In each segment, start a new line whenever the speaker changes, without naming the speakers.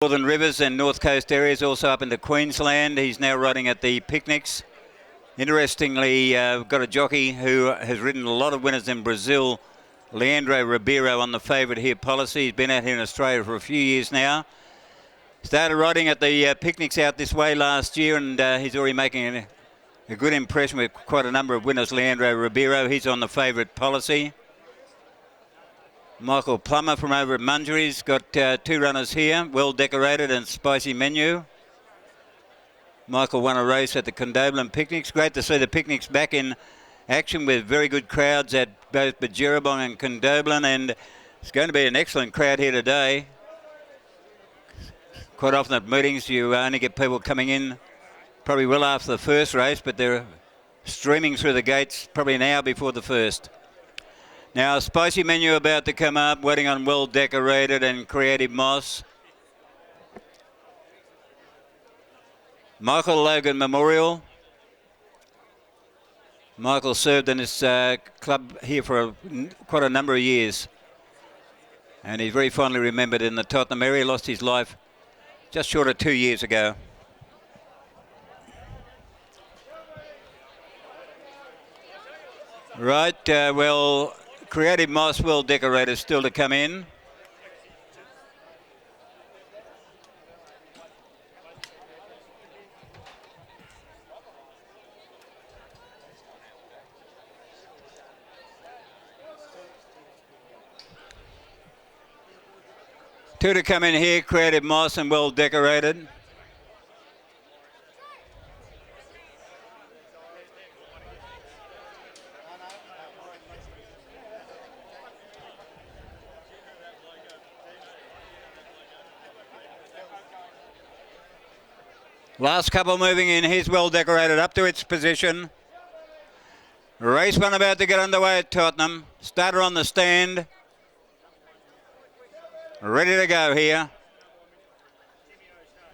Northern Rivers and North Coast areas, also up into Queensland. He's now riding at the Picnics. Interestingly, we've got a jockey who has ridden a lot of winners in Brazil, Leandro Ribeiro, on the favourite here, Policy. He's been out here in Australia for a few years now. Started riding at the Picnics out this way last year, and he's already making a good impression with quite a number of winners. Leandro Ribeiro, he's on the favourite, Policy. Michael Plummer from over at Mungery's got two runners here, Well Decorated and Spicy Menu. Michael won a race at the Condobolin Picnics. Great to see the Picnics back in action with very good crowds at both Bajirabong and Condobolin, and it's going to be an excellent crowd here today. Quite often at meetings you only get people coming in probably well after the first race, but they're streaming through the gates probably an hour before the first. Now, Spicy Menu about to come up, waiting on Well Decorated and Creative Moss. Michael Logan Memorial. Michael served in this club here for quite a number of years. And he's very fondly remembered in the Tottenham area. Lost his life just short of 2 years ago. Right, well, Creative Moss, Well Decorated still to come in. Two to come in here, Creative Moss and Well Decorated. Last couple moving in. Here's Well Decorated up to its position. Race one about to get underway at Tottenham. Starter on the stand. Ready to go here.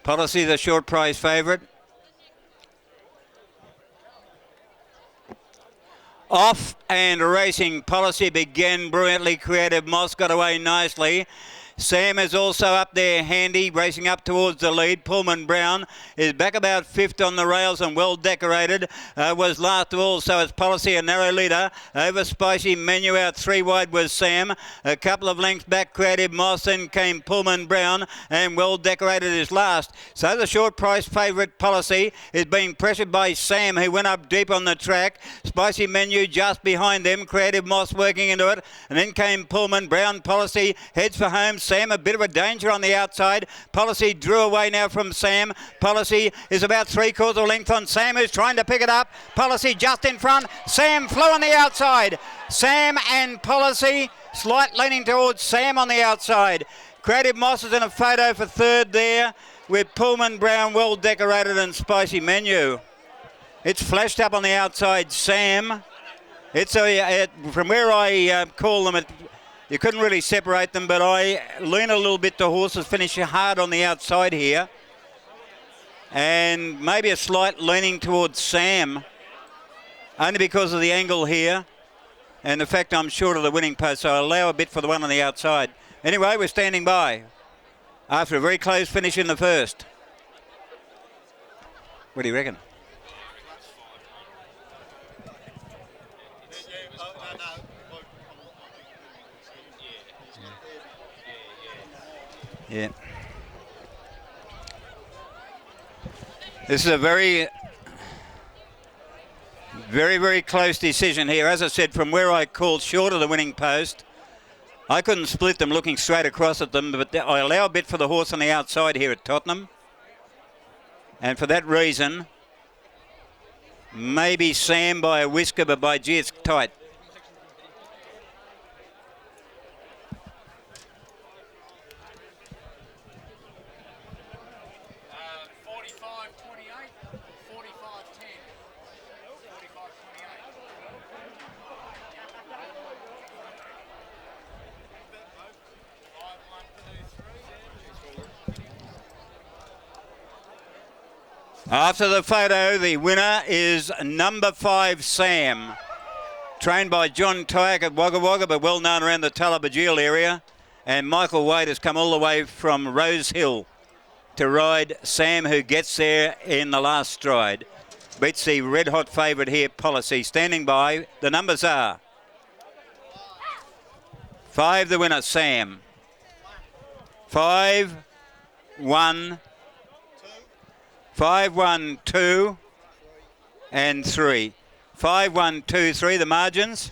Policy, the short price favourite. Off and racing. Policy began brilliantly. Creative Moss got away nicely. Sam is also up there handy, racing up towards the lead. Pullman Brown is back about fifth on the rails, and Well Decorated was last of all, so it's Policy, a narrow leader. Over Spicy Menu, out three wide was Sam. A couple of lengths back, Creative Moss, then came Pullman Brown, and Well Decorated is last. So the short price favourite, Policy, is being pressured by Sam, who went up deep on the track. Spicy Menu just behind them, Creative Moss working into it, and then came Pullman Brown. Policy heads for home. Sam, a bit of a danger on the outside. Policy drew away now from Sam. Policy is about 3/4 length on Sam, who's trying to pick it up. Policy just in front. Sam flew on the outside. Sam and Policy, slight leaning towards Sam on the outside. Creative Moss is in a photo for third there with Pullman Brown, Well Decorated and Spicy Menu. It's flashed up on the outside, Sam. It's from where I call them, you couldn't really separate them, but I lean a little bit to horses finish hard on the outside here. And maybe a slight leaning towards Sam, only because of the angle here and the fact I'm short of the winning post, so I allow a bit for the one on the outside. Anyway, we're standing by after a very close finish in the first. What do you reckon? Yeah. This is a very, very close decision here. As I said, from where I called short of the winning post, I couldn't split them looking straight across at them, but I allow a bit for the horse on the outside here at Tottenham. And for that reason, maybe Sam by a whisker, but by gee, it's tight. After the photo, the winner is number 5, Sam. Trained by John Tyack at Wagga Wagga, but well known around the Tullabajil area. And Michael Wade has come all the way from Rose Hill. to ride Sam, who gets there in the last stride. Beats the red-hot favourite here, Policy. Standing by, the numbers are 5, the winner, Sam. 5, 1, 5, 1, 2, and 3. 5, 1, 2, 3, the margins.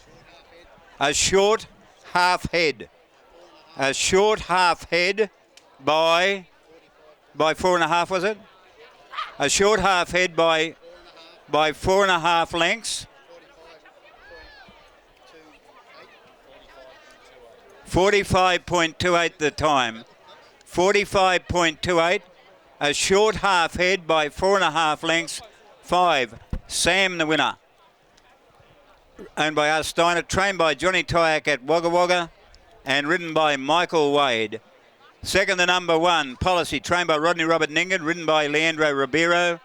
A short half head. A short half head by 4.5, was it? A short half head by 4.5 lengths. 45.28 the time. 45.28. A short half head by 4.5 lengths. 5. Sam, the winner. Owned by R. Steiner. Trained by Johnny Tyack at Wagga Wagga. And ridden by Michael Wade. Second, the number 1, Policy. Trained by Rodney Robert Ningen. Ridden by Leandro Ribeiro.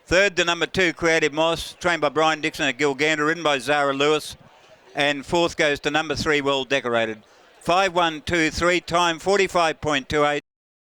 Third, the number 2, Creative Moss. Trained by Brian Dixon at Gilgander. Ridden by Zara Lewis. And fourth goes to number 3, Well Decorated. 5, 1, 2, 3. Time 45.28.